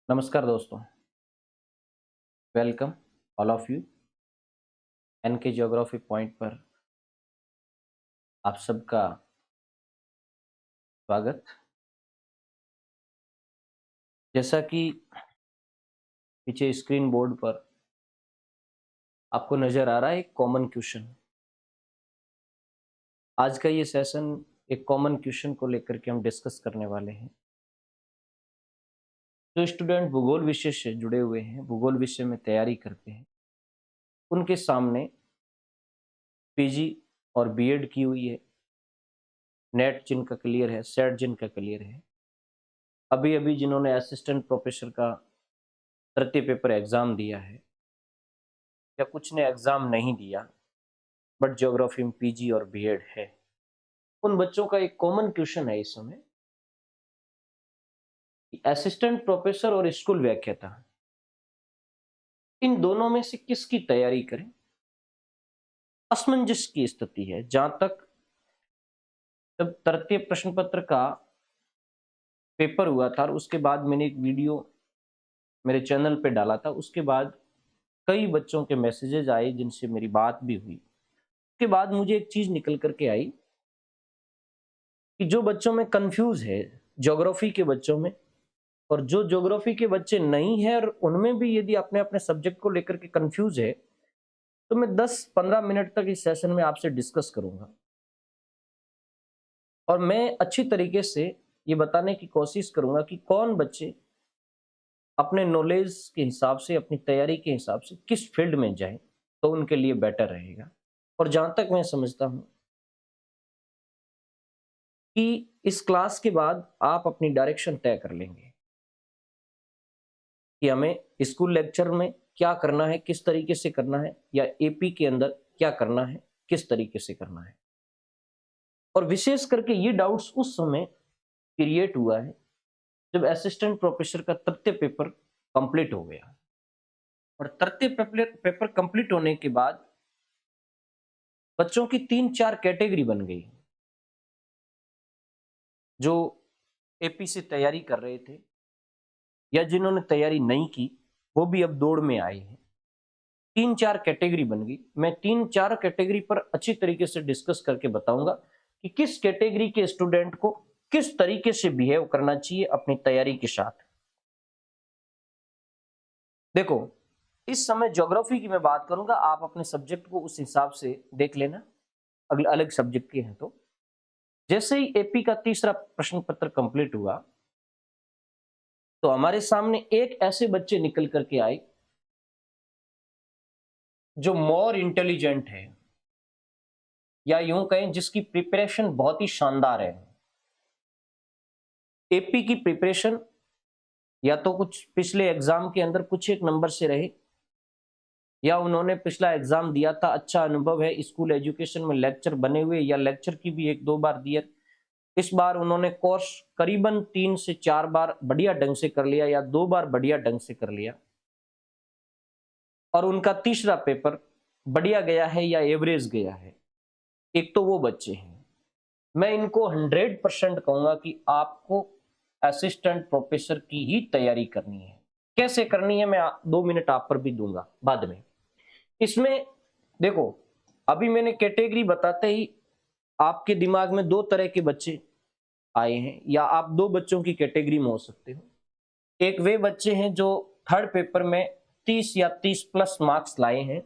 नमस्कार दोस्तों, welcome all of you NK geography point पर आप सबका स्वागत। जैसा कि पीछे स्क्रीन बोर्ड पर आपको नजर आ रहा है, एक कॉमन क्वेश्चन। आज का ये सेशन एक कॉमन क्वेश्चन को लेकर के हम डिस्कस करने वाले हैं। जो स्टूडेंट भूगोल विषय से जुड़े हुए हैं, भूगोल विषय में तैयारी करते हैं, उनके सामने पीजी और बीएड की हुई है, नेट जिनका क्लियर है, सेट जिनका क्लियर है, अभी अभी जिन्होंने असिस्टेंट प्रोफेसर का तृतीय पेपर एग्जाम दिया है, या कुछ ने एग्जाम नहीं दिया बट ज्योग्राफी में पीजी और बीएड है, उन बच्चों का एक कॉमन क्वेश्चन है इस समय कि असिस्टेंट प्रोफेसर और स्कूल व्याख्याता, इन दोनों में से किसकी तैयारी करें। असमंजस की स्थिति है। जहां तक जब तृतीय प्रश्न पत्र का पेपर हुआ था और उसके बाद मैंने एक वीडियो मेरे चैनल पे डाला था, उसके बाद कई बच्चों के मैसेजेस आए जिनसे मेरी बात भी हुई। उसके बाद मुझे एक चीज निकल करके आई कि जो बच्चों में कंफ्यूज है ज्योग्राफी के बच्चों में, और जो ज्योग्राफी के बच्चे नहीं है और उनमें भी यदि अपने अपने सब्जेक्ट को लेकर के कंफ्यूज है, तो मैं 10-15 मिनट तक इस सेशन में आपसे डिस्कस करूंगा और मैं अच्छी तरीके से ये बताने की कोशिश करूंगा कि कौन बच्चे अपने नॉलेज के हिसाब से, अपनी तैयारी के हिसाब से किस फील्ड में जाएं तो उनके लिए बेटर रहेगा। और जहां तक मैं समझता हूं कि इस क्लास के बाद आप अपनी डायरेक्शन तय कर लेंगे कि हमें स्कूल लेक्चर में क्या करना है, किस तरीके से करना है, या एपी के अंदर क्या करना है, किस तरीके से करना है। और विशेष करके ये डाउट्स उस समय क्रिएट हुआ है जब असिस्टेंट प्रोफेसर का तृतीय पेपर कंप्लीट हो गया। और तृतीय पेपर कंप्लीट होने के बाद बच्चों की 3-4 कैटेगरी बन गई। जो एपी से तैयारी कर रहे थे या जिन्होंने तैयारी नहीं की, वो भी अब दौड़ में आए हैं। 3-4 कैटेगरी बन गई। मैं 3-4 कैटेगरी पर अच्छी तरीके से डिस्कस करके बताऊंगा कि किस कैटेगरी के स्टूडेंट को किस तरीके से बिहेव करना चाहिए अपनी तैयारी के साथ। देखो, इस समय ज्योग्राफी की मैं बात करूंगा, आप अपने सब्जेक्ट को उस हिसाब से देख लेना, अगले अलग सब्जेक्ट के हैं तो। जैसे ही एपी का तीसरा प्रश्न पत्र कंप्लीट हुआ तो हमारे सामने एक ऐसे बच्चे निकल करके आए जो मोर इंटेलिजेंट है, या यूं कहें जिसकी प्रिपरेशन बहुत ही शानदार है। एपी की प्रिपरेशन या तो कुछ पिछले एग्जाम के अंदर कुछ एक नंबर से रहे, या उन्होंने पिछला एग्जाम दिया था, अच्छा अनुभव है स्कूल एजुकेशन में, लेक्चर बने हुए, या लेक्चर की भी 1-2 बार दिया। इस बार उन्होंने कोर्स करीबन 3 से 4 बार बढ़िया ढंग से कर लिया, या 2 बार बढ़िया ढंग से कर लिया, और उनका तीसरा पेपर बढ़िया गया है या एवरेज गया है। एक तो वो बच्चे हैं, मैं इनको 100% कहूंगा कि आपको असिस्टेंट प्रोफेसर की ही तैयारी करनी है। कैसे करनी है मैं 2 मिनट आप पर भी दूंगा बाद में। इसमें देखो, अभी मैंने कैटेगरी बताते ही आपके दिमाग में 2 तरह के बच्चे आए हैं, या आप 2 बच्चों की कैटेगरी में हो सकते हो। एक वे बच्चे हैं जो थर्ड पेपर में 30 या 30 प्लस मार्क्स लाए हैं।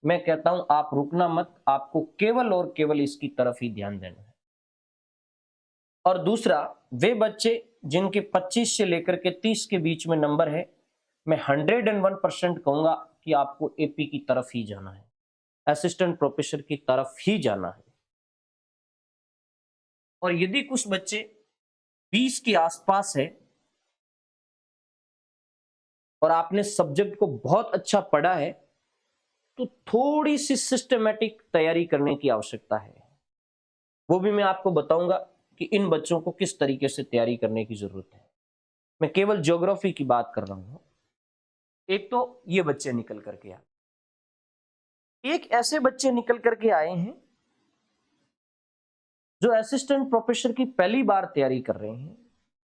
मैं कहता हूं आप रुकना मत, आपको केवल और केवल इसकी तरफ ही ध्यान देना है। और दूसरा वे बच्चे जिनके 25 से लेकर के 30 के बीच में नंबर है, मैं 101% कहूंगा कि आपको एपी की तरफ ही जाना है, असिस्टेंट प्रोफेसर की तरफ ही जाना है। और यदि कुछ बच्चे 20 के आसपास है और आपने सब्जेक्ट को बहुत अच्छा पढ़ा है, तो थोड़ी सी सिस्टमेटिक तैयारी करने की आवश्यकता है। वो भी मैं आपको बताऊंगा कि इन बच्चों को किस तरीके से तैयारी करने की जरूरत है। मैं केवल ज्योग्राफी की बात कर रहा हूं। एक तो ये बच्चे निकल करके आए, एक ऐसे बच्चे निकल करके आए हैं जो असिस्टेंट प्रोफेसर की पहली बार तैयारी कर रहे हैं,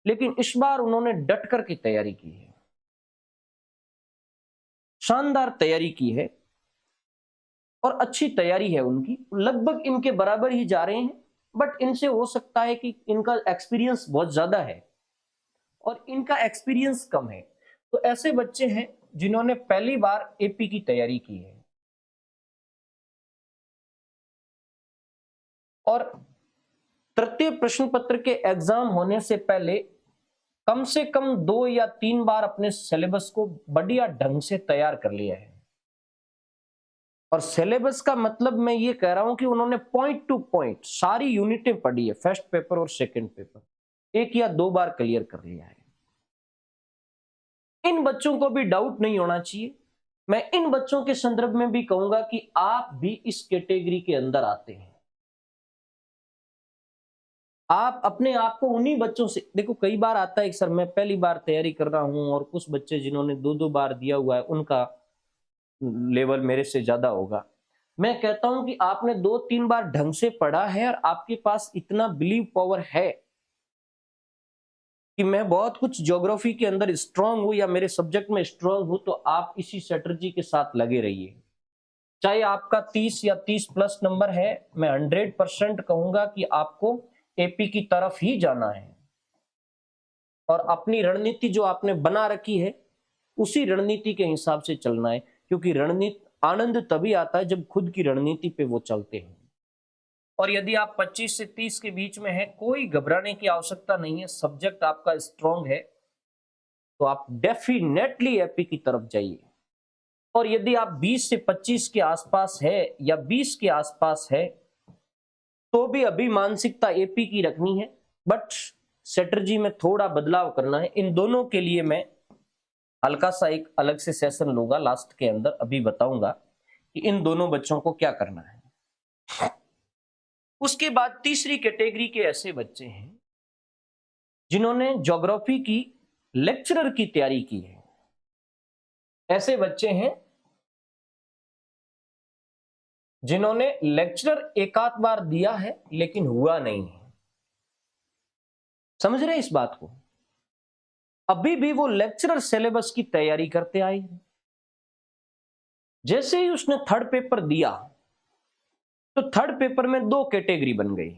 लेकिन इस बार उन्होंने डट कर की तैयारी की है, शानदार तैयारी की है और अच्छी तैयारी है उनकी, लगभग इनके बराबर ही जा रहे हैं, बट इनसे हो सकता है कि इनका एक्सपीरियंस बहुत ज्यादा है और इनका एक्सपीरियंस कम है। तो ऐसे बच्चे हैं जिन्होंने पहली बार एपी की तैयारी की है और तृतीय प्रश्न पत्र के एग्जाम होने से पहले कम से कम 2 या 3 बार अपने सिलेबस को बढ़िया ढंग से तैयार कर लिया है। और सिलेबस का मतलब मैं ये कह रहा हूं कि उन्होंने पॉइंट टू पॉइंट सारी यूनिटें पढ़ी है, फर्स्ट पेपर और सेकंड पेपर 1 या 2 बार क्लियर कर लिया है। इन बच्चों को भी डाउट नहीं होना चाहिए। मैं इन बच्चों के संदर्भ में भी कहूंगा कि आप भी इस कैटेगरी के अंदर आते हैं। आप अपने आप को उन्हीं बच्चों से, देखो कई बार आता है कि सर मैं पहली बार तैयारी कर रहा हूं और कुछ बच्चे जिन्होंने 2-2 बार दिया हुआ है उनका लेवल मेरे से ज्यादा होगा। मैं कहता हूं कि आपने 2-3 बार ढंग से पढ़ा है और आपके पास इतना बिलीव पावर है कि मैं बहुत कुछ ज्योग्राफी के अंदर स्ट्रांग हूं या मेरे सब्जेक्ट में स्ट्रांग हूं, तो आप इसी स्ट्रेटजी के साथ लगे रहिए। चाहे आपका 30 या 30 प्लस नंबर है, मैं 100% कहूंगा कि आपको एपी की तरफ ही जाना है और अपनी रणनीति जो आपने बना रखी है उसी रणनीति के हिसाब से चलना है, क्योंकि रणनीति आनंद तभी आता है जब खुद की रणनीति पे वो चलते हैं। और यदि आप 25 से 30 के बीच में हैं, कोई घबराने की आवश्यकता नहीं है, सब्जेक्ट आपका स्ट्रांग है तो आप डेफिनेटली एपी की तरफ जाइए। और यदि आप 20 से 25 के आसपास है या 20 के आसपास है तो भी अभी मानसिकता एपी की रखनी है, बट स्ट्रेटजी में थोड़ा बदलाव करना है। इन दोनों के लिए मैं हल्का सा एक अलग से सेशन लूंगा लास्ट के अंदर, अभी बताऊंगा कि इन दोनों बच्चों को क्या करना है। उसके बाद तीसरी कैटेगरी के ऐसे बच्चे हैं जिन्होंने ज्योग्राफी की लेक्चरर की तैयारी की है। ऐसे बच्चे हैं जिन्होंने लेक्चरर एक आध बार दिया है लेकिन हुआ नहीं है। समझ रहे हैं इस बात को? अभी भी वो लेक्चरर सिलेबस की तैयारी करते आए। जैसे ही उसने थर्ड पेपर दिया तो थर्ड पेपर में 2 कैटेगरी बन गई।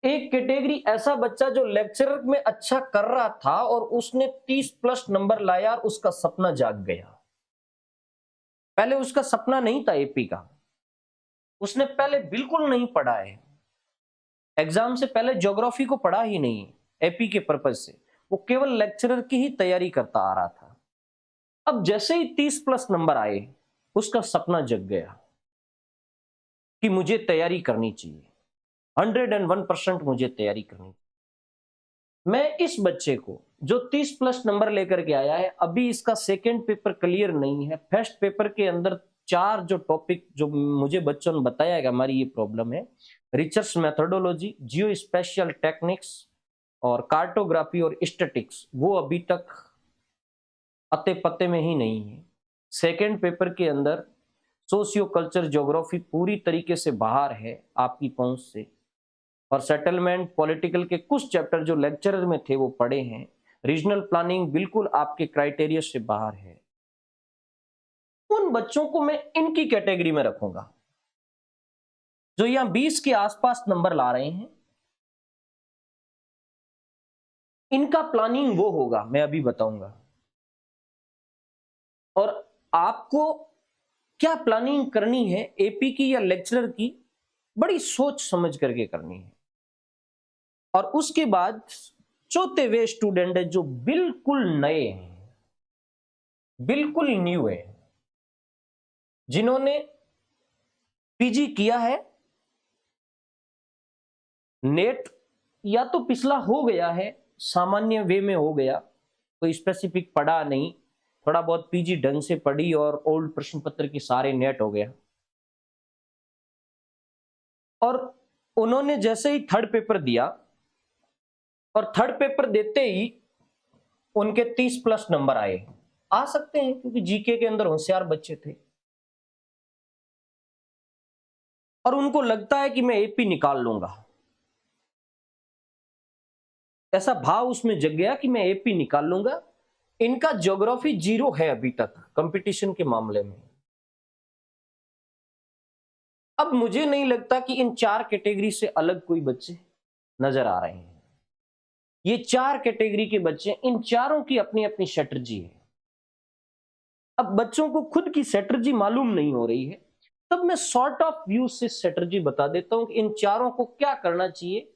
एक कैटेगरी ऐसा बच्चा जो लेक्चरर में अच्छा कर रहा था और उसने 30 प्लस नंबर लाया और उसका सपना जाग गया। पहले उसका सपना नहीं था एपी का, उसने पहले बिल्कुल नहीं पढ़ा है, एग्जाम से पहले ज्योग्राफी को पढ़ा ही नहीं एपी के पर्पज से, वो केवल लेक्चरर की ही तैयारी करता आ रहा था। अब जैसे ही 30 प्लस नंबर आए उसका सपना जग गया कि मुझे तैयारी करनी चाहिए, 101% मुझे तैयारी करनी चाहिए। मैं इस बच्चे को जो 30 प्लस नंबर लेकर के आया है, अभी इसका सेकेंड पेपर क्लियर नहीं है। फर्स्ट पेपर के अंदर 4 जो टॉपिक जो मुझे बच्चों ने बताया है हमारी ये प्रॉब्लम है, रिसर्च मेथोडोलॉजी, जियो स्पेशियल टेक्निक्स और कार्टोग्राफी और स्टैटिक्स, वो अभी तक अते पते में ही नहीं है। सेकेंड पेपर के अंदर सोशियो कल्चर ज्योग्राफी पूरी तरीके से बाहर है आपकी पहुंच से, और सेटलमेंट पॉलिटिकल के कुछ चैप्टर जो लेक्चरर में थे वो पढ़े हैं। रीजनल प्लानिंग बिल्कुल आपके क्राइटेरिया से बाहर है। उन बच्चों को मैं इनकी कैटेगरी में रखूंगा जो यहां 20 के आसपास नंबर ला रहे हैं। इनका प्लानिंग वो होगा, मैं अभी बताऊंगा। और आपको क्या प्लानिंग करनी है एपी की या लेक्चरर की, बड़ी सोच समझ करके करनी है। और उसके बाद चौथे वे स्टूडेंट है जो बिल्कुल नए हैं, बिल्कुल न्यू है, जिन्होंने पीजी किया है, नेट या तो पिछला हो गया है, सामान्य वे में हो गया, कोई स्पेसिफिक पढ़ा नहीं, थोड़ा बहुत पीजी ढंग से पढ़ी और ओल्ड प्रश्न पत्र के सारे नेट हो गया। और उन्होंने जैसे ही थर्ड पेपर दिया और थर्ड पेपर देते ही उनके 30 प्लस नंबर आए, आ सकते हैं क्योंकि जीके के अंदर होशियार बच्चे थे। और उनको लगता है कि मैं एपी निकाल लूंगा, ऐसा भाव उसमें जग गया कि मैं एपी निकाल लूंगा। इनका ज्योग्राफी 0 है अभी तक कंपटीशन के मामले में। अब मुझे नहीं लगता कि इन 4 कैटेगरी से अलग कोई बच्चे नजर आ रहे हैं। ये 4 कैटेगरी के बच्चे, इन चारों की अपनी अपनी स्ट्रेटजी है। अब बच्चों को खुद की स्ट्रेटजी मालूम नहीं हो रही है, तब मैं शॉर्ट ऑफ व्यू से स्ट्रेटजी बता देता हूं कि इन चारों को क्या करना चाहिए।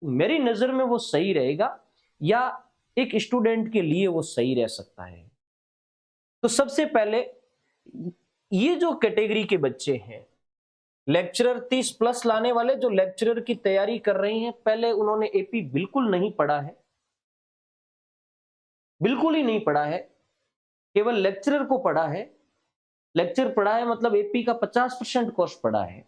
मेरी नजर में वो सही रहेगा या एक स्टूडेंट के लिए वो सही रह सकता है। तो सबसे पहले ये जो कैटेगरी के बच्चे हैं, लेक्चरर 30+ लाने वाले, जो लेक्चरर की तैयारी कर रही हैं, पहले उन्होंने एपी बिल्कुल नहीं पढ़ा है, बिल्कुल ही नहीं पढ़ा है, केवल लेक्चरर को पढ़ा है। लेक्चर पढ़ा है मतलब एपी का 50% कोर्स पढ़ा है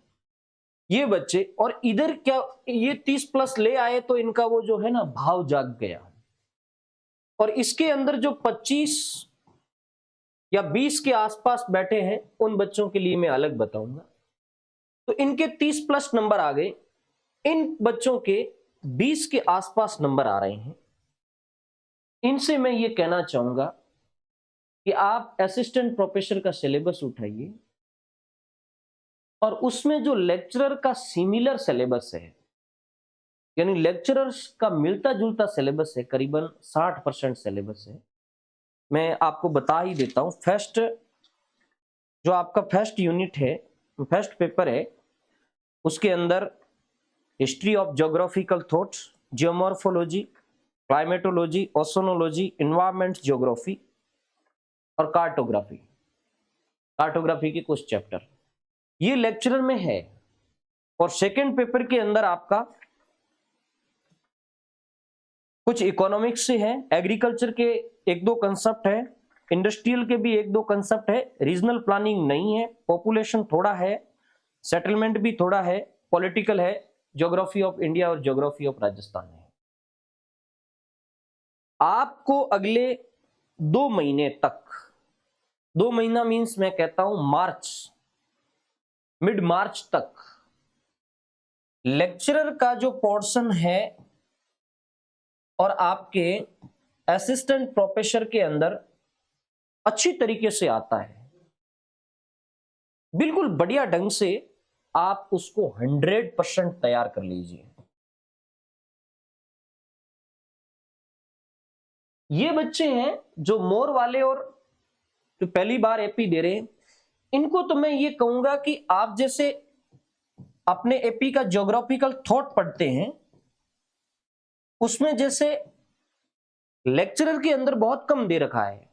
ये बच्चे। और इधर क्या, ये 30+ ले आए तो इनका वो जो है ना भाव जाग गया। और इसके अंदर जो 25 या 20 के आसपास बैठे हैं, उन बच्चों के लिए मैं अलग बताऊंगा। तो इनके 30+ नंबर आ गए, इन बच्चों के 20 के आसपास नंबर आ रहे हैं। इनसे मैं ये कहना चाहूंगा कि आप असिस्टेंट प्रोफेसर का सिलेबस उठाइए और उसमें जो लेक्चरर का सिमिलर सिलेबस है, यानी लेक्चरर्स का मिलता जुलता सिलेबस है, करीबन 60% सिलेबस है। मैं आपको बता ही देता हूं। फर्स्ट जो आपका फर्स्ट यूनिट है, फर्स्ट पेपर है, उसके अंदर history of geographical thoughts, geomorphology, climatology, oceanology, environment geography और कार्टोग्राफी, कार्टोग्राफी के कुछ चैप्टर ये लेक्चरर में है। और सेकंड पेपर के अंदर आपका कुछ इकोनॉमिक्स से है, एग्रीकल्चर के 1-2 कंसेप्ट है, इंडस्ट्रियल के भी 1-2 कंसेप्ट है, रीजनल प्लानिंग नहीं है, पॉपुलेशन थोड़ा है, सेटलमेंट भी थोड़ा है, पॉलिटिकल है, ज्योग्राफी ऑफ इंडिया और ज्योग्राफी ऑफ राजस्थान है। आपको अगले 2 महीने तक, 2 महीना मीन्स मैं कहता हूं मार्च, मिड मार्च तक लेक्चरर का जो पोर्शन है और आपके असिस्टेंट प्रोफेसर के अंदर अच्छी तरीके से आता है, बिल्कुल बढ़िया ढंग से आप उसको 100% तैयार कर लीजिए। ये बच्चे हैं जो मोर वाले और जो पहली बार एपी दे रहे हैं, इनको तो मैं ये कहूंगा कि आप जैसे अपने एपी का ज्योग्राफिकल थॉट पढ़ते हैं, उसमें जैसे लेक्चरर के अंदर बहुत कम दे रखा है,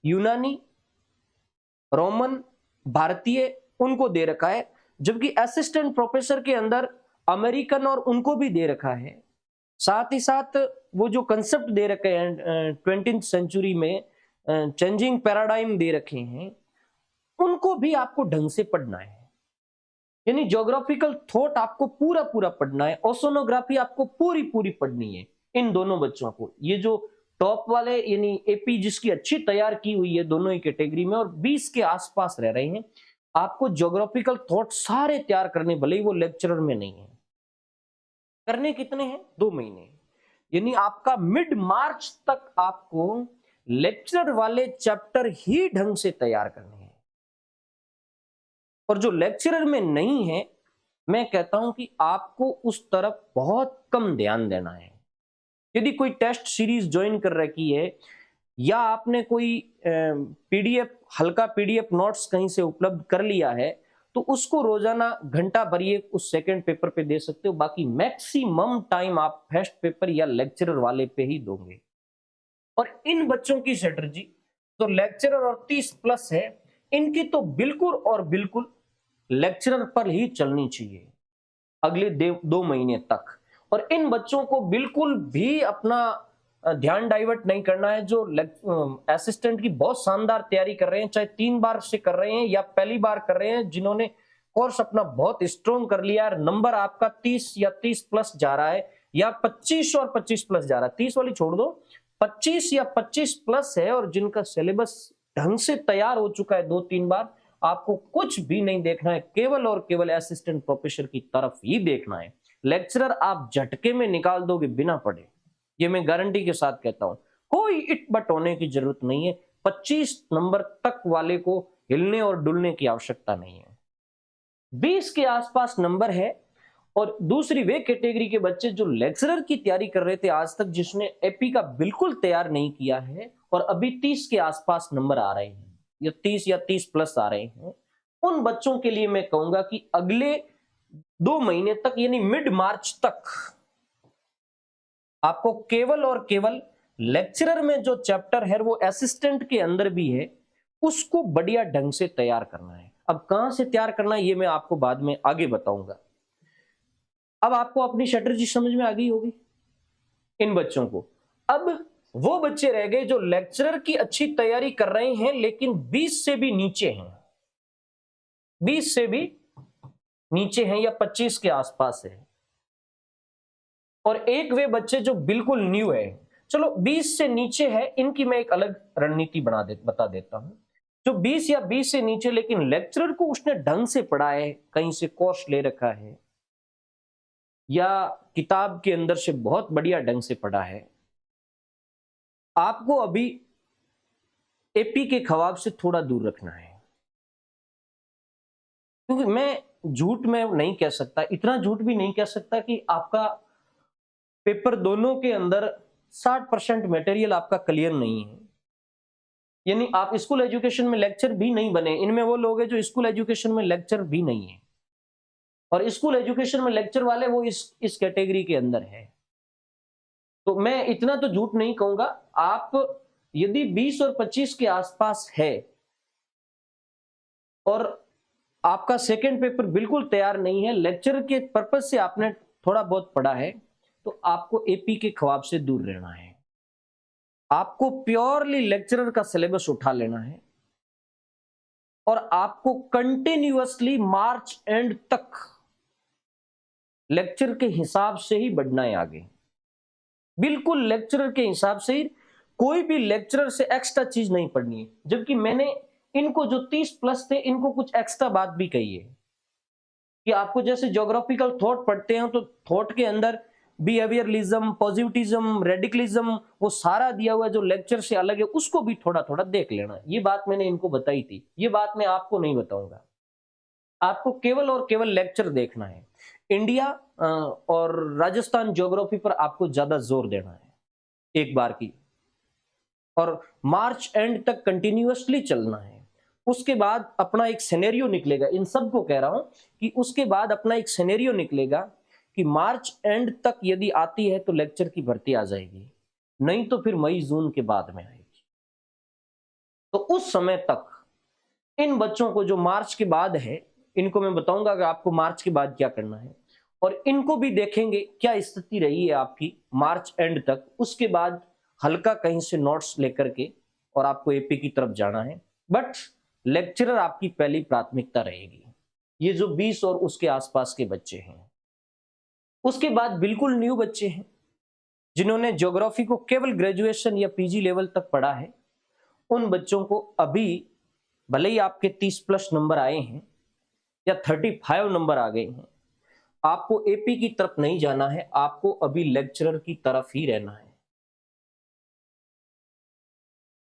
यूनानी, रोमन, भारतीय उनको दे रखा है, जबकि असिस्टेंट प्रोफेसर के अंदर अमेरिकन और उनको भी दे रखा है। साथ ही साथ वो जो कंसेप्ट दे रखे हैं 20th सेंचुरी में चेंजिंग पैराडाइम दे रखे हैं, उनको भी आपको ढंग से पढ़ना है। यानी ज्योग्राफिकल थॉट आपको पूरा पूरा पढ़ना है, ओशोनोग्राफी आपको पूरी पूरी पढ़नी है इन दोनों बच्चों को। ये जो टॉप वाले यानी एपी जिसकी अच्छी तैयार की हुई है दोनों ही कैटेगरी में और 20 के आसपास रह रहे हैं, आपको ज्योग्राफिकल थॉट सारे तैयार करने, भले ही वो लेक्चरर में नहीं है। करने कितने हैं? 2 महीने। यानी आपका मिड मार्च तक आपको लेक्चरर वाले चैप्टर ही ढंग से तैयार करने हैं। और जो लेक्चरर में नहीं है, मैं कहता हूं कि आपको उस तरफ बहुत कम ध्यान देना है। यदि कोई टेस्ट सीरीज ज्वाइन कर रखी है या आपने कोई पीडीएफ, हल्का पीडीएफ नोट्स कहीं से उपलब्ध कर लिया है, तो उसको रोजाना घंटा भरिए उस सेकंड पेपर पे दे सकते हो। बाकी मैक्सिमम टाइम आप फर्स्ट पेपर या लेक्चरर वाले पे ही दोगे। और इन बच्चों की स्ट्रेटजी तो लेक्चरर और 30+ है, इनकी तो बिल्कुल और बिल्कुल लेक्चरर पर ही चलनी चाहिए अगले 2 महीने तक। और इन बच्चों को बिल्कुल भी अपना ध्यान डाइवर्ट नहीं करना है। जो असिस्टेंट की बहुत शानदार तैयारी कर रहे हैं, चाहे 3 बार से कर रहे हैं या पहली बार कर रहे हैं, जिन्होंने कोर्स अपना बहुत स्ट्रॉन्ग कर लिया है, नंबर आपका 30 या 30+ जा रहा है या 25 और 25+ जा रहा है, 30 वाली छोड़ दो, 25 या 25+ है और जिनका सिलेबस ढंग से तैयार हो चुका है 2-3 बार, आपको कुछ भी नहीं देखना है, केवल और केवल असिस्टेंट प्रोफेसर की तरफ ही देखना है। लेक्चरर आप झटके में निकाल दोगे बिना पढ़े, ये मैं गारंटी के साथ कहता हूं। कोई इट बट होने की जरूरत नहीं है। 25 नंबर तक वाले को हिलने और डुलने की आवश्यकता नहीं है। 20 के आसपास नंबर है। और दूसरी वे कैटेगरी के बच्चे जो लेक्चरर की तैयारी कर रहे थे आज तक, जिसने एपी का बिल्कुल तैयार नहीं किया है और अभी 30 के आसपास नंबर आ रहे हैं या 30 प्लस आ रहे हैं, उन बच्चों के लिए मैं कहूंगा कि अगले 2 महीने तक यानी मिड मार्च तक आपको केवल और केवल लेक्चरर में जो चैप्टर है वो असिस्टेंट के अंदर भी है, उसको बढ़िया ढंग से तैयार करना है। अब कहां से तैयार करना है ये मैं आपको बाद में आगे बताऊंगा। अब आपको अपनी स्ट्रेटजी समझ में आ गई होगी इन बच्चों को। अब वो बच्चे रह गए जो लेक्चरर की अच्छी तैयारी कर रहे हैं लेकिन 20 से भी नीचे हैं, 20 से भी नीचे हैं या 25 के आसपास है। और एक वे बच्चे जो बिल्कुल न्यू है, चलो 20 से नीचे है, इनकी मैं एक अलग रणनीति बता देता हूं। जो 20 या 20 से नीचे लेकिन लेक्चरर को उसने ढंग से पढ़ा है, कहीं से कोर्स ले रखा है या किताब के अंदर से बहुत बढ़िया ढंग से पढ़ा है, आपको अभी एपी के ख्वाब से थोड़ा दूर रखना है। क्योंकि मैं झूठ में नहीं कह सकता, इतना झूठ भी नहीं कह सकता कि आपका पेपर दोनों के अंदर 60% मटेरियल आपका क्लियर नहीं है। यानी आप स्कूल एजुकेशन में लेक्चर भी नहीं बने, इनमें वो लोग हैं जो स्कूल एजुकेशन में लेक्चर भी नहीं है और स्कूल एजुकेशन में लेक्चर वाले वो इस कैटेगरी के अंदर है। तो मैं इतना तो झूठ नहीं कहूंगा। आप यदि 20 और 25 के आसपास है और आपका सेकंड पेपर बिल्कुल तैयार नहीं है, लेक्चर के पर्पज से आपने थोड़ा बहुत पढ़ा है, तो आपको एपी के ख्वाब से दूर रहना है। आपको प्योरली लेक्चरर का सिलेबस उठा लेना है और आपको कंटिन्यूअसली मार्च एंड तक लेक्चर के हिसाब से ही बढ़ना है आगे। बिल्कुल लेक्चरर के हिसाब से ही, कोई भी लेक्चरर से एक्स्ट्रा चीज नहीं पढ़नी है। जबकि मैंने इनको जो 30 प्लस थे इनको कुछ एक्स्ट्रा बात भी कही है कि आपको जैसे ज्योग्राफिकल थॉट पढ़ते हैं तो थॉट के अंदर बिहेवियरलिज्म, पॉजिटिविज्म, रेडिकलिज्म, वो सारा दिया हुआ जो लेक्चर से अलग है, उसको भी थोड़ा थोड़ा देख लेना। ये बात मैंने इनको बताई थी, ये बात मैं आपको नहीं बताऊंगा। आपको केवल और केवल लेक्चर देखना है। इंडिया और राजस्थान ज्योग्राफी पर आपको ज्यादा जोर देना है एक बार की, और मार्च एंड तक कंटिन्यूअसली चलना है। उसके बाद अपना एक सिनेरियो निकलेगा, इन सबको कह रहा हूं कि उसके बाद अपना एक सिनेरियो निकलेगा कि मार्च एंड तक यदि आती है तो लेक्चर की भर्ती आ जाएगी, नहीं तो फिर मई जून के बाद में आएगी। तो उस समय तक इन बच्चों को जो मार्च के बाद है, इनको मैं बताऊंगा कि आपको मार्च के बाद क्या करना है, और इनको भी देखेंगे क्या स्थिति रही है आपकी मार्च एंड तक। उसके बाद हल्का कहीं से नोट्स लेकर के और आपको एपी की तरफ जाना है, बट लेक्चरर आपकी पहली प्राथमिकता रहेगी। ये जो 20 और उसके आसपास के बच्चे हैं। उसके बाद बिल्कुल न्यू बच्चे हैं जिन्होंने ज्योग्राफी को केवल ग्रेजुएशन या पीजी लेवल तक पढ़ा है, उन बच्चों को अभी भले ही आपके 30 प्लस नंबर आए हैं या 35 नंबर आ गए हैं, आपको एपी की तरफ नहीं जाना है, आपको अभी लेक्चरर की तरफ ही रहना है।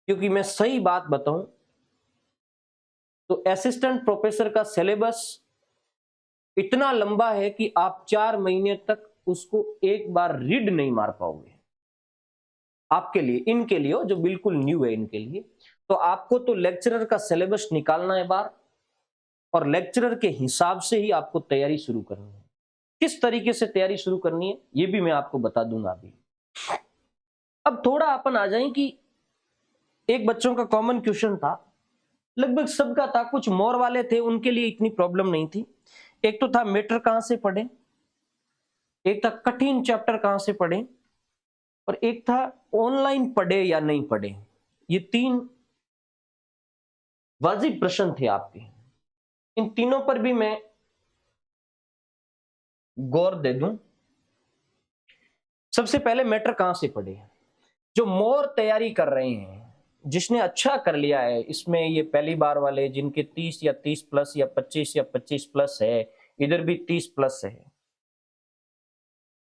क्योंकि मैं सही बात बताऊं तो असिस्टेंट प्रोफेसर का सिलेबस इतना लंबा है कि आप 4 महीने तक उसको एक बार रीड नहीं मार पाओगे। आपके लिए, इनके लिए जो बिल्कुल न्यू है, इनके लिए तो आपको तो लेक्चरर का सिलेबस निकालना है बाहर और लेक्चरर के हिसाब से ही आपको तैयारी शुरू करनी है। किस तरीके से तैयारी शुरू करनी है ये भी मैं आपको बता दूंगा अभी। अब थोड़ा अपन आ जाएं कि एक बच्चों का कॉमन क्वेश्चन था, लगभग सबका था, कुछ मोर वाले थे उनके लिए इतनी प्रॉब्लम नहीं थी। एक तो था मैटर कहां से पढ़े, एक था कठिन चैप्टर कहां से पढ़े, और एक था ऑनलाइन पढ़े या नहीं पढ़े। ये 3 वाजिब प्रश्न थे आपके। इन तीनों पर भी मैं गौर दे दूं। सबसे पहले मैटर कहां से पढ़े। जो मोर तैयारी कर रहे हैं जिसने अच्छा कर लिया है इसमें, ये पहली बार वाले जिनके 30 या 30 प्लस या 25 प्लस है, इधर भी 30 प्लस है,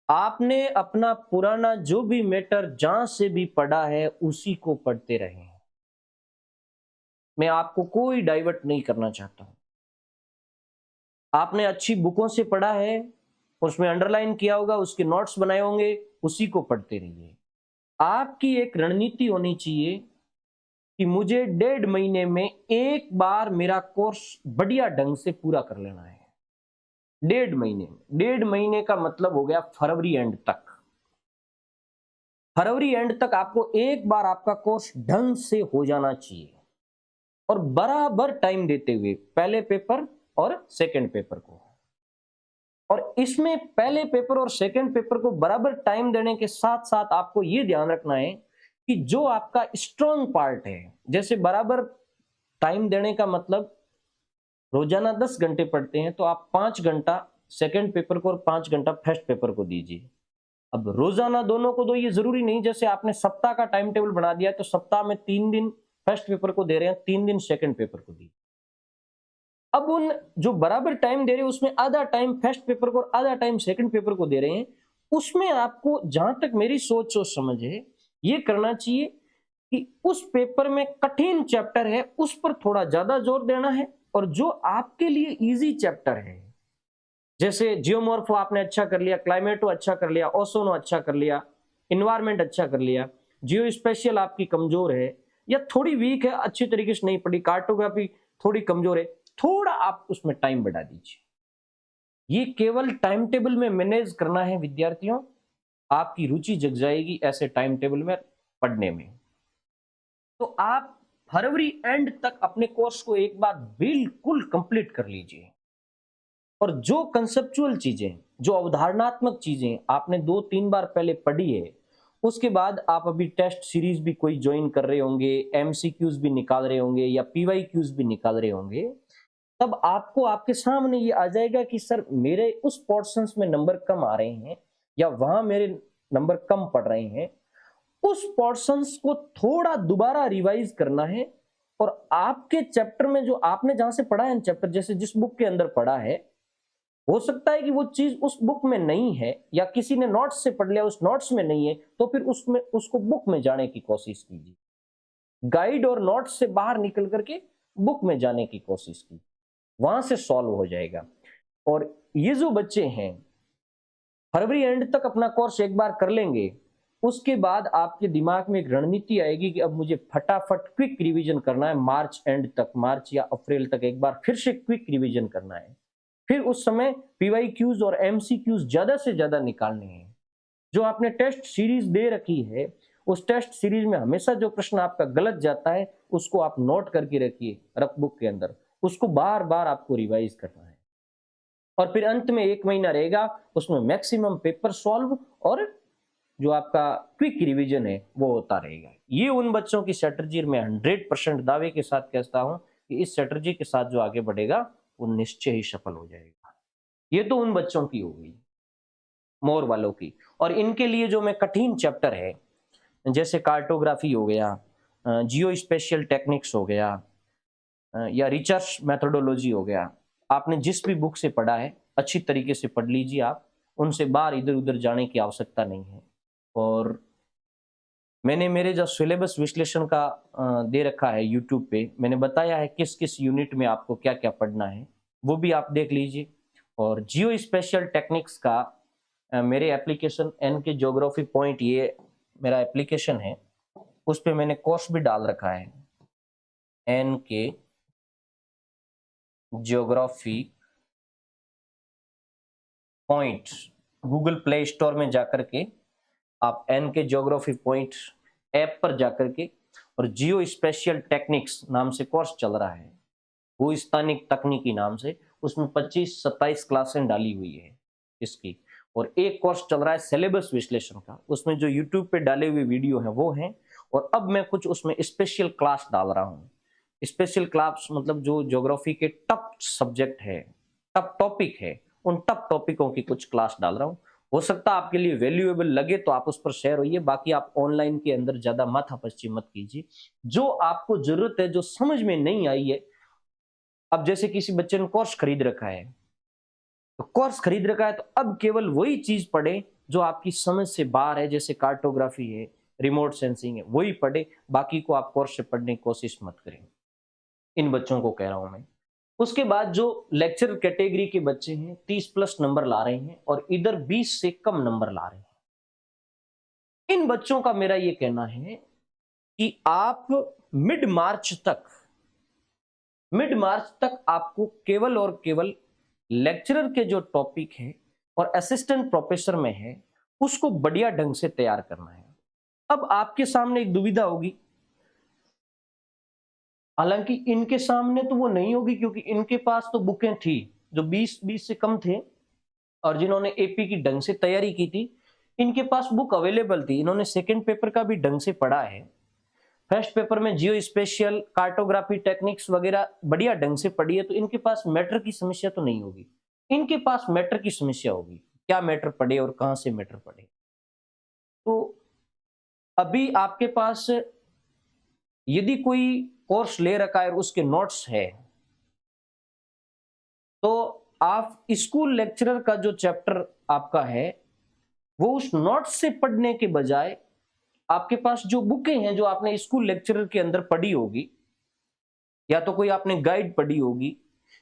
आपने अपना पुराना जो भी मैटर जहां से भी पढ़ा है उसी को पढ़ते रहे। मैं आपको कोई डाइवर्ट नहीं करना चाहता हूं। आपने अच्छी बुकों से पढ़ा है, उसमें अंडरलाइन किया होगा, उसके नोट्स बनाए होंगे, उसी को पढ़ते रहिए। आपकी एक रणनीति होनी चाहिए कि मुझे 1.5 महीने में एक बार मेरा कोर्स बढ़िया ढंग से पूरा कर लेना है। 1.5 महीने में, 1.5 महीने का मतलब हो गया फरवरी एंड तक। फरवरी एंड तक आपको एक बार आपका कोर्स ढंग से हो जाना चाहिए, और बराबर टाइम देते हुए पहले पेपर और सेकंड पेपर को। और इसमें पहले पेपर और सेकंड पेपर को बराबर टाइम देने के साथ साथ आपको यह ध्यान रखना है कि जो आपका स्ट्रॉन्ग पार्ट है, जैसे बराबर टाइम देने का मतलब रोजाना 10 घंटे पढ़ते हैं तो आप 5 घंटा सेकंड पेपर को और 5 घंटा फर्स्ट पेपर को दीजिए। अब रोजाना दोनों को दो ये जरूरी नहीं, जैसे आपने सप्ताह का टाइम टेबल बना दिया तो सप्ताह में 3 दिन फर्स्ट पेपर को दे रहे हैं, 3 दिन सेकंड पेपर को दीजिए। अब उन जो बराबर टाइम दे रहे हैं उसमें आधा टाइम फर्स्ट पेपर को और आधा टाइम सेकंड पेपर को दे रहे हैं, उसमें आपको जहां तक मेरी सोच समझ है ये करना चाहिए कि उस पेपर में कठिन चैप्टर है उस पर थोड़ा ज्यादा जोर देना है, और जो आपके लिए इजी चैप्टर है, जैसे जियोमॉर्फो आपने अच्छा कर लिया, क्लाइमेटो अच्छा कर लिया, ओसोनो अच्छा कर लिया, इन्वायरमेंट अच्छा कर लिया, जियो स्पेशियल आपकी कमजोर है या थोड़ी वीक है, अच्छी तरीके से नहीं पढ़ी, कार्टोग्राफी थोड़ी कमजोर है, थोड़ा आप उसमें टाइम बढ़ा दीजिए। ये केवल टाइम टेबल में मैनेज करना है विद्यार्थियों, आपकी रुचि जग जाएगी ऐसे टाइम टेबल में पढ़ने में। तो आप फरवरी एंड तक अपने कोर्स को एक बार बिल्कुल कंप्लीट कर लीजिए, और जो कंसेप्चुअल चीजें, जो अवधारणात्मक चीजें आपने 2-3 बार पहले पढ़ी है, उसके बाद आप अभी टेस्ट सीरीज भी कोई ज्वाइन कर रहे होंगे, एमसीक्यूज भी निकाल रहे होंगे या पीवाईक्यूज भी निकाल रहे होंगे, तब आपको आपके सामने ये आ जाएगा कि सर मेरे उस पोर्शंस में नंबर कम आ रहे हैं या वहां मेरे नंबर कम पड़ रहे हैं, उस पोर्शंस को थोड़ा दोबारा रिवाइज करना है। और आपके चैप्टर में जो आपने जहां से पढ़ा है चैप्टर, जैसे जिस बुक के अंदर पढ़ा है, हो सकता है कि वो चीज उस बुक में नहीं है या किसी ने नोट्स से पढ़ लिया उस नोट्स में नहीं है, तो फिर उसमें उसको बुक में जाने की कोशिश कीजिए, गाइड और नोट्स से बाहर निकल करके बुक में जाने की कोशिश कीजिए, वहां से सॉल्व हो जाएगा। और ये जो बच्चे हैं फरवरी एंड तक अपना कोर्स एक बार कर लेंगे, उसके बाद आपके दिमाग में एक रणनीति आएगी कि अब मुझे फटाफट क्विक रिवीजन करना है, मार्च एंड तक, मार्च या अप्रैल तक एक बार फिर से क्विक रिवीजन करना है। फिर उस समय पीवाईक्यूज और एमसीक्यूज ज्यादा से ज्यादा निकालने हैं। जो आपने टेस्ट सीरीज दे रखी है उस टेस्ट सीरीज में हमेशा जो प्रश्न आपका गलत जाता है उसको आप नोट करके रखिए रफ बुक के अंदर, उसको बार बार आपको रिवाइज करना है। और फिर अंत में 1 महीना रहेगा, उसमें मैक्सिमम पेपर सॉल्व और जो आपका क्विक रिवीजन है वो होता रहेगा। ये उन बच्चों की स्ट्रेटजी में 100% दावे के साथ कहता हूं कि इस स्ट्रेटजी के साथ जो आगे बढ़ेगा वो निश्चय ही सफल हो जाएगा। ये तो उन बच्चों की हो गई, मोर वालों की। और इनके लिए जो मैं कठिन चैप्टर है, जैसे कार्टोग्राफी हो गया, जियो स्पेशियल टेक्निक्स हो गया, या रिसर्च मेथोडोलॉजी हो गया, आपने जिस भी बुक से पढ़ा है अच्छी तरीके से पढ़ लीजिए, आप उनसे बाहर इधर उधर जाने की आवश्यकता नहीं है। और मैंने मेरे जो सिलेबस विश्लेषण का दे रखा है यूट्यूब पे, मैंने बताया है किस किस यूनिट में आपको क्या क्या पढ़ना है, वो भी आप देख लीजिए। और जियो स्पेशियल टेक्निक्स का मेरे एप्लीकेशन एन के ज्योग्राफी पॉइंट, ये मेरा एप्लीकेशन है, उस पर मैंने कोर्स भी डाल रखा है, एन के geography point. Google play store में जाकर के आप एन के ज्योग्राफी पॉइंट ऐप पर जाकर के, और जियो स्पेशियल टेक्निक्स नाम से कोर्स चल रहा है, वो स्थानिक तकनीकी नाम से, उसमें 25-27 क्लासें डाली हुई है इसकी। और एक कोर्स चल रहा है सिलेबस विश्लेषण का, उसमें जो यूट्यूब पे डाले हुए वीडियो हैं वो हैं, और अब मैं कुछ उसमें स्पेशल क्लास डाल रहा हूँ। स्पेशल क्लास मतलब जो ज्योग्राफी के टफ सब्जेक्ट है, टफ टॉपिक है, उन टफ टॉपिकों की कुछ क्लास डाल रहा हूँ। हो सकता है आपके लिए वैल्यूएबल लगे तो आप उस पर शेयर होइए, बाकी आप ऑनलाइन के अंदर ज्यादा माथापच्ची मत कीजिए। जो आपको जरूरत है, जो समझ में नहीं आई है, अब जैसे किसी बच्चे ने कोर्स खरीद रखा है, तो कोर्स खरीद रखा है तो अब केवल वही चीज पढ़े जो आपकी समझ से बाहर है, जैसे कार्टोग्राफी है, रिमोट सेंसिंग है, वही पढ़े, बाकी को आप कोर्स से पढ़ने की कोशिश मत करें। इन बच्चों को कह रहा हूं मैं। उसके बाद जो लेक्चर कैटेगरी के बच्चे हैं 30 प्लस नंबर ला रहे हैं और इधर 20 से कम नंबर ला रहे हैं, इन बच्चों का मेरा ये कहना है कि आप मिड मार्च तक आपको केवल और केवल लेक्चरर के जो टॉपिक है और असिस्टेंट प्रोफेसर में है उसको बढ़िया ढंग से तैयार करना है। अब आपके सामने एक दुविधा होगी, हालांकि इनके सामने तो वो नहीं होगी क्योंकि इनके पास तो बुकें थी, जो 20 से कम थे और जिन्होंने एपी की ढंग से तैयारी की थी, इनके पास बुक अवेलेबल थी। इन्होंने सेकंड पेपर का भी ढंग से पढ़ा है, फर्स्ट पेपर में जियो स्पेशियल, कार्टोग्राफी टेक्निक्स वगैरह बढ़िया ढंग से पढ़ी है, तो इनके पास मैटर की समस्या तो नहीं होगी। इनके पास मैटर की समस्या होगी, क्या मैटर पढ़े और कहां से मैटर पढ़े। तो अभी आपके पास यदि कोई कोर्स ले रखा है और उसके नोट्स है, तो आप स्कूल लेक्चरर का जो चैप्टर आपका है वो उस नोट्स से पढ़ने के बजाय आपके पास जो बुकें हैं जो आपने स्कूल लेक्चरर के अंदर पढ़ी होगी, या तो कोई आपने गाइड पढ़ी होगी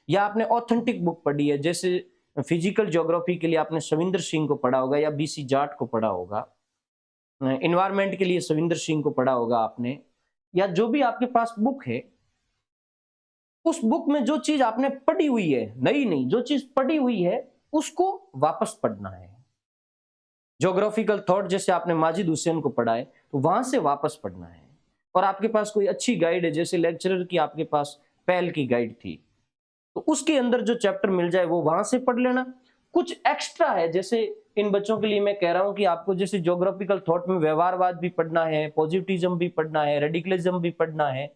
या आपने ऑथेंटिक बुक पढ़ी है, जैसे फिजिकल ज्योग्राफी के लिए आपने सविंदर सिंह को पढ़ा होगा या बीसी जाट को पढ़ा होगा, इन्वायरमेंट के लिए सविंदर सिंह को पढ़ा होगा आपने, या जो भी आपके पास बुक है, उस बुक में जो चीज आपने पढ़ी हुई है, नई नहीं, जो चीज पढ़ी हुई है उसको वापस पढ़ना है। ज्योग्राफिकल थॉट जैसे आपने माजिद हुसैन को पढ़ा है तो वहां से वापस पढ़ना है। और आपके पास कोई अच्छी गाइड है, जैसे लेक्चरर की आपके पास पहल की गाइड थी, तो उसके अंदर जो चैप्टर मिल जाए वो वहां से पढ़ लेना। कुछ एक्स्ट्रा है, जैसे इन बच्चों के लिए मैं कह रहा हूं कि आपको जैसे ज्योग्राफिकल थॉट में व्यवहारवाद भी पढ़ना है, पॉजिटिविज्म भी पढ़ना है, रेडिकलिज्म भी पढ़ना है,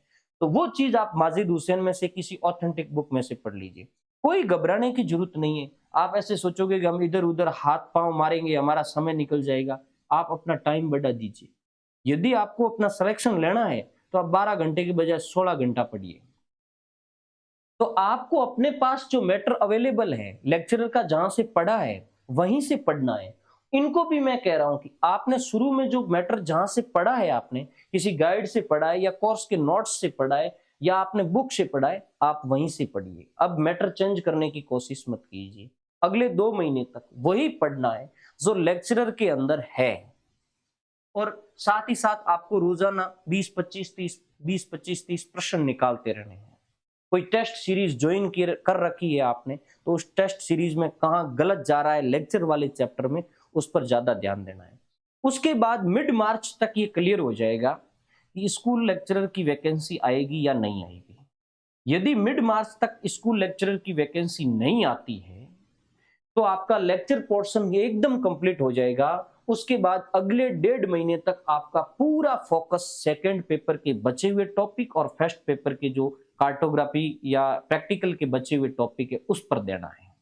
तो वो चीज आप माजिद हुसैन में से किसी ऑथेंटिक बुक में से पढ़ लीजिए। कोई घबराने की जरूरत नहीं है। आप ऐसे सोचोगे कि हम इधर उधर हाथ पांव मारेंगे, हमारा समय निकल जाएगा, आप अपना टाइम बढ़ा दीजिए। यदि आपको अपना सिलेक्शन लेना है तो आप 12 घंटे के बजाय 16 घंटा पढ़िए। तो आपको अपने पास जो मैटर अवेलेबल है, लेक्चरर का जहां से पढ़ा है वहीं से पढ़ना है। इनको भी मैं कह रहा हूं कि आपने शुरू में जो मैटर जहां से पढ़ा है, आपने किसी गाइड से पढ़ा है या कोर्स के नोट्स से पढ़ा है या आपने बुक से पढ़ा है, आप वहीं से पढ़िए। अब मैटर चेंज करने की कोशिश मत कीजिए। अगले 2 महीने तक वही पढ़ना है जो लेक्चरर के अंदर है, और साथ ही साथ आपको रोजाना 20-25-30 प्रश्न निकालते रहने हैं। कोई टेस्ट सीरीज ज्वाइन कर रखी है आपने, तो उस टेस्ट सीरीज में कहां गलत जा रहा है लेक्चर वाले चैप्टर में, उस पर ज्यादा ध्यान देना है। उसके बाद मिड मार्च तक ये क्लियर हो जाएगा कि स्कूल लेक्चरर की वैकेंसी आएगी या नहीं आएगी। यदि मिड मार्च तक स्कूल लेक्चरर की वैकेंसी नहीं आती है तो आपका लेक्चर पोर्शन एकदम कंप्लीट हो जाएगा। उसके बाद अगले 1.5 महीने तक आपका पूरा फोकस सेकंड पेपर के बचे हुए टॉपिक और फर्स्ट पेपर के जो कार्टोग्राफी या प्रैक्टिकल के बचे हुए टॉपिक है उस पर देना है।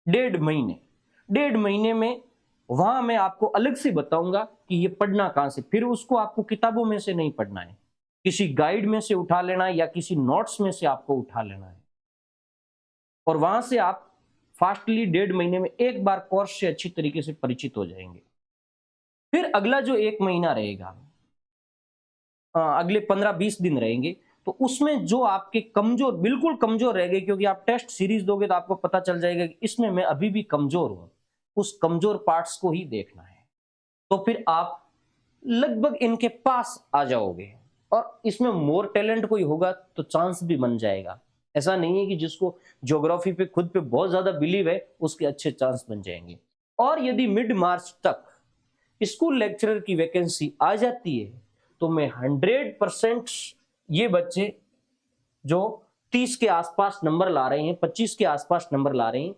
1.5 महीने में वहां मैं आपको अलग से बताऊंगा कि ये पढ़ना कहां से। फिर उसको आपको किताबों में से नहीं पढ़ना है, किसी गाइड में से उठा लेना है या किसी नोट्स में से आपको उठा लेना है, और वहां से आप फास्टली 1.5 महीने में एक बार कोर्स से अच्छी तरीके से परिचित हो जाएंगे। फिर अगला जो 1 महीना रहेगा, अगले 15-20 दिन रहेंगे, तो उसमें जो आपके कमजोर, बिल्कुल कमजोर रह गए, क्योंकि आप टेस्ट सीरीज दोगे तो आपको पता चल जाएगा कि इसमें मैं अभी भी कमजोर हूं, उस कमजोर पार्ट्स को ही देखना है। तो फिर आप लगभग इनके पास आ जाओगे, और इसमें मोर टैलेंट कोई होगा तो चांस भी बन जाएगा। ऐसा नहीं है कि जिसको ज्योग्राफी पे खुद पे बहुत ज्यादा बिलीव है उसके अच्छे चांस बन जाएंगे। और यदि मिड मार्च तक स्कूल लेक्चरर की वैकेंसी आ जाती है तो मैं 100% ये बच्चे जो 30 के आसपास नंबर ला रहे हैं, 25 के आसपास नंबर ला रहे हैं,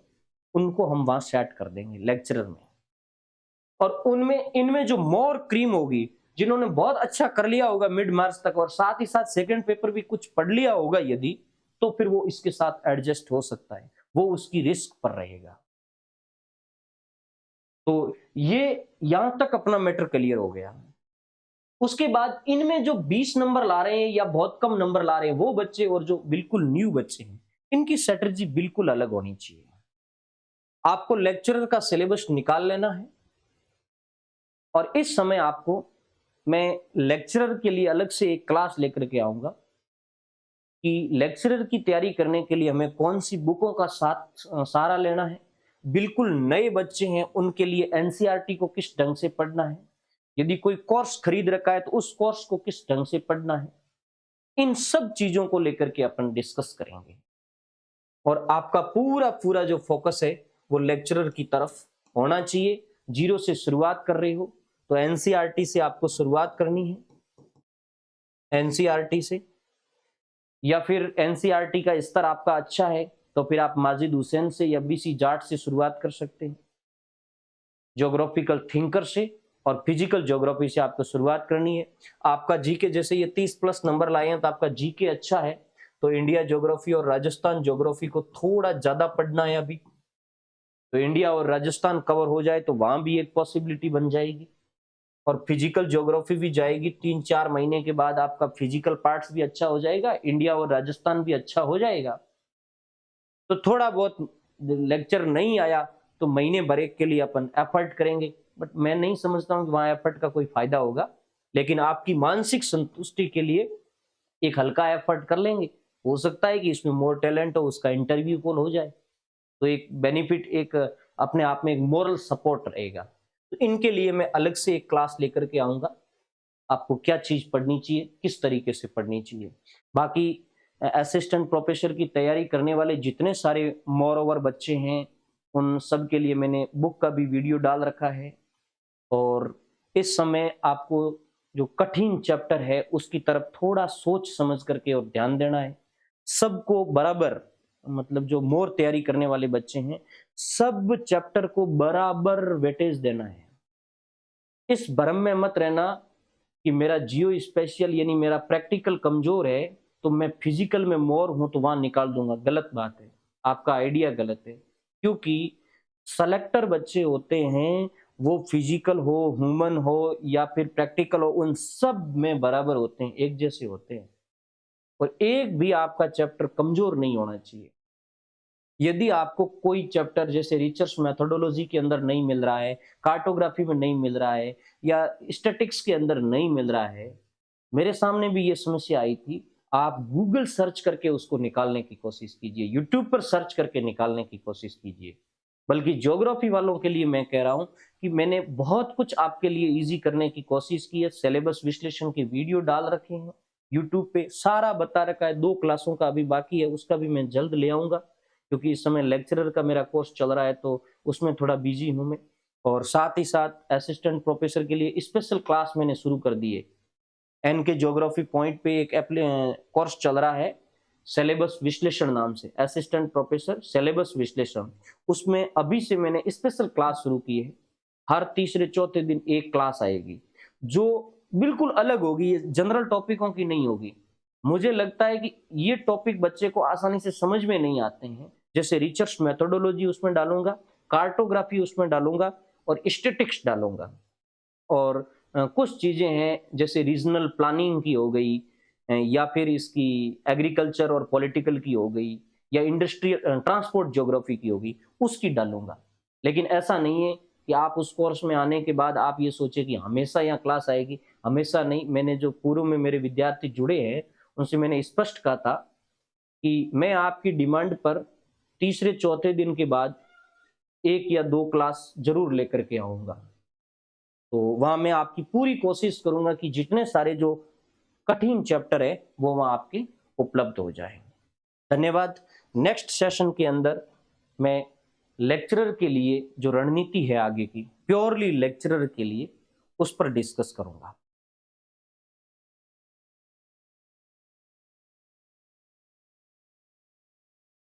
उनको हम वहां सेट कर देंगे लेक्चरर में। और उनमें इनमें जो मोर क्रीम होगी, जिन्होंने बहुत अच्छा कर लिया होगा मिड मार्च तक और साथ ही साथ सेकंड पेपर भी कुछ पढ़ लिया होगा यदि, तो फिर वो इसके साथ एडजस्ट हो सकता है, वो उसकी रिस्क पर रहेगा। तो ये यहां तक अपना मैटर क्लियर हो गया। उसके बाद इनमें जो 20 नंबर ला रहे हैं या बहुत कम नंबर ला रहे हैं वो बच्चे और जो बिल्कुल न्यू बच्चे हैं, इनकी स्ट्रेटजी बिल्कुल अलग होनी चाहिए। आपको लेक्चरर का सिलेबस निकाल लेना है और इस समय आपको मैं लेक्चरर के लिए अलग से एक क्लास लेकर के आऊंगा कि लेक्चरर की तैयारी करने के लिए हमें कौन सी बुकों का सहारा लेना है। बिल्कुल नए बच्चे हैं उनके लिए एनसीईआरटी को किस ढंग से पढ़ना है, यदि कोई कोर्स खरीद रखा है तो उस कोर्स को किस ढंग से पढ़ना है, इन सब चीजों को लेकर के अपन डिस्कस करेंगे। और आपका पूरा पूरा जो फोकस है वो लेक्चरर की तरफ होना चाहिए। जीरो से शुरुआत कर रहे हो तो एनसीईआरटी से आपको शुरुआत करनी है, एनसीईआरटी से, या फिर एनसीईआरटी का स्तर आपका अच्छा है तो फिर आप माजिद हुसैन से या बीसी जाट से शुरुआत कर सकते हैं। ज्योग्राफिकल थिंकर से और फिजिकल ज्योग्राफी से आपको शुरुआत करनी है। आपका जीके जैसे ये 30+ नंबर लाए हैं तो आपका जीके अच्छा है तो इंडिया ज्योग्राफी और राजस्थान ज्योग्राफी को थोड़ा ज्यादा पढ़ना है अभी। तो इंडिया और राजस्थान कवर हो जाए तो वहां भी एक पॉसिबिलिटी बन जाएगी और फिजिकल ज्योग्राफी भी जाएगी। 3-4 महीने के बाद आपका फिजिकल पार्ट्स भी अच्छा हो जाएगा, इंडिया और राजस्थान भी अच्छा हो जाएगा। तो थोड़ा बहुत लेक्चर नहीं आया तो महीने भर के लिए अपन एफर्ट करेंगे, बट मैं नहीं समझता हूं कि वहां एफर्ट का कोई फायदा होगा। लेकिन आपकी मानसिक संतुष्टि के लिए एक हल्का एफर्ट कर लेंगे। हो सकता है कि इसमें मोर टैलेंट हो, उसका इंटरव्यू कॉल हो जाए तो एक बेनिफिट, एक अपने आप में एक मोरल सपोर्ट रहेगा। तो इनके लिए मैं अलग से एक क्लास लेकर के आऊंगा, आपको क्या चीज पढ़नी चाहिए, किस तरीके से पढ़नी चाहिए। बाकी असिस्टेंट प्रोफेसर की तैयारी करने वाले जितने सारे मोर ओवर बच्चे हैं उन सब के लिए मैंने बुक का भी वीडियो डाल रखा है। और इस समय आपको जो कठिन चैप्टर है उसकी तरफ थोड़ा सोच समझ करके और ध्यान देना है। सबको बराबर, मतलब जो मोर तैयारी करने वाले बच्चे हैं सब चैप्टर को बराबर वेटेज देना है। इस भ्रम में मत रहना कि मेरा जियो स्पेशल यानी मेरा प्रैक्टिकल कमजोर है तो मैं फिजिकल में मोर हूं तो वहां निकाल दूंगा। गलत बात है, आपका आइडिया गलत है। क्योंकि सेलेक्टर बच्चे होते हैं वो फिजिकल हो, ह्यूमन हो या फिर प्रैक्टिकल हो, उन सब में बराबर होते हैं, एक जैसे होते हैं। और एक भी आपका चैप्टर कमजोर नहीं होना चाहिए। यदि आपको कोई चैप्टर जैसे रिसर्च मेथोडोलॉजी के अंदर नहीं मिल रहा है, कार्टोग्राफी में नहीं मिल रहा है या स्टैटिक्स के अंदर नहीं मिल रहा है, मेरे सामने भी ये समस्या आई थी, आप गूगल सर्च करके उसको निकालने की कोशिश कीजिए, यूट्यूब पर सर्च करके निकालने की कोशिश कीजिए। बल्कि ज्योग्राफी वालों के लिए मैं कह रहा हूं कि मैंने बहुत कुछ आपके लिए इजी करने की कोशिश की है। सिलेबस विश्लेषण के वीडियो डाल रखे हैं यूट्यूब पे, सारा बता रखा है। 2 क्लासों का अभी बाकी है, उसका भी मैं जल्द ले आऊंगा क्योंकि इस समय लेक्चरर का मेरा कोर्स चल रहा है तो उसमें थोड़ा बिजी हूं मैं। और साथ ही साथ असिस्टेंट प्रोफेसर के लिए स्पेशल क्लास मैंने शुरू कर दी है। एनके ज्योग्राफी पॉइंट पे एक कोर्स चल रहा है सिलेबस विश्लेषण नाम से, असिस्टेंट प्रोफेसर सिलेबस विश्लेषण। उसमें अभी से मैंने स्पेशल क्लास शुरू की है। हर तीसरे चौथे दिन एक क्लास आएगी जो बिल्कुल अलग होगी, ये जनरल टॉपिकों की नहीं होगी। मुझे लगता है कि ये टॉपिक बच्चे को आसानी से समझ में नहीं आते हैं, जैसे रिसर्च मेथोडोलॉजी उसमें डालूंगा, कार्टोग्राफी उसमें डालूंगा और स्टैटिक्स डालूंगा। और कुछ चीजें हैं जैसे रीजनल प्लानिंग की हो गई या फिर इसकी एग्रीकल्चर और पॉलिटिकल की हो गई या इंडस्ट्रियल ट्रांसपोर्ट ज्योग्राफी की होगी, उसकी डालूंगा। लेकिन ऐसा नहीं है कि आप उस कोर्स में आने के बाद आप ये सोचे कि हमेशा यहाँ क्लास आएगी, हमेशा नहीं। मैंने जो पूर्व में मेरे विद्यार्थी जुड़े हैं उनसे मैंने स्पष्ट कहा था कि मैं आपकी डिमांड पर तीसरे चौथे दिन के बाद 1 या 2 क्लास जरूर लेकर के आऊंगा। तो वहां मैं आपकी पूरी कोशिश करूंगा कि जितने सारे जो कठिन चैप्टर है वो वहां आपके उपलब्ध हो जाए। धन्यवाद। नेक्स्ट सेशन के अंदर मैं लेक्चरर के लिए जो रणनीति है आगे की, प्योरली लेक्चरर के लिए, उस पर डिस्कस करूंगा।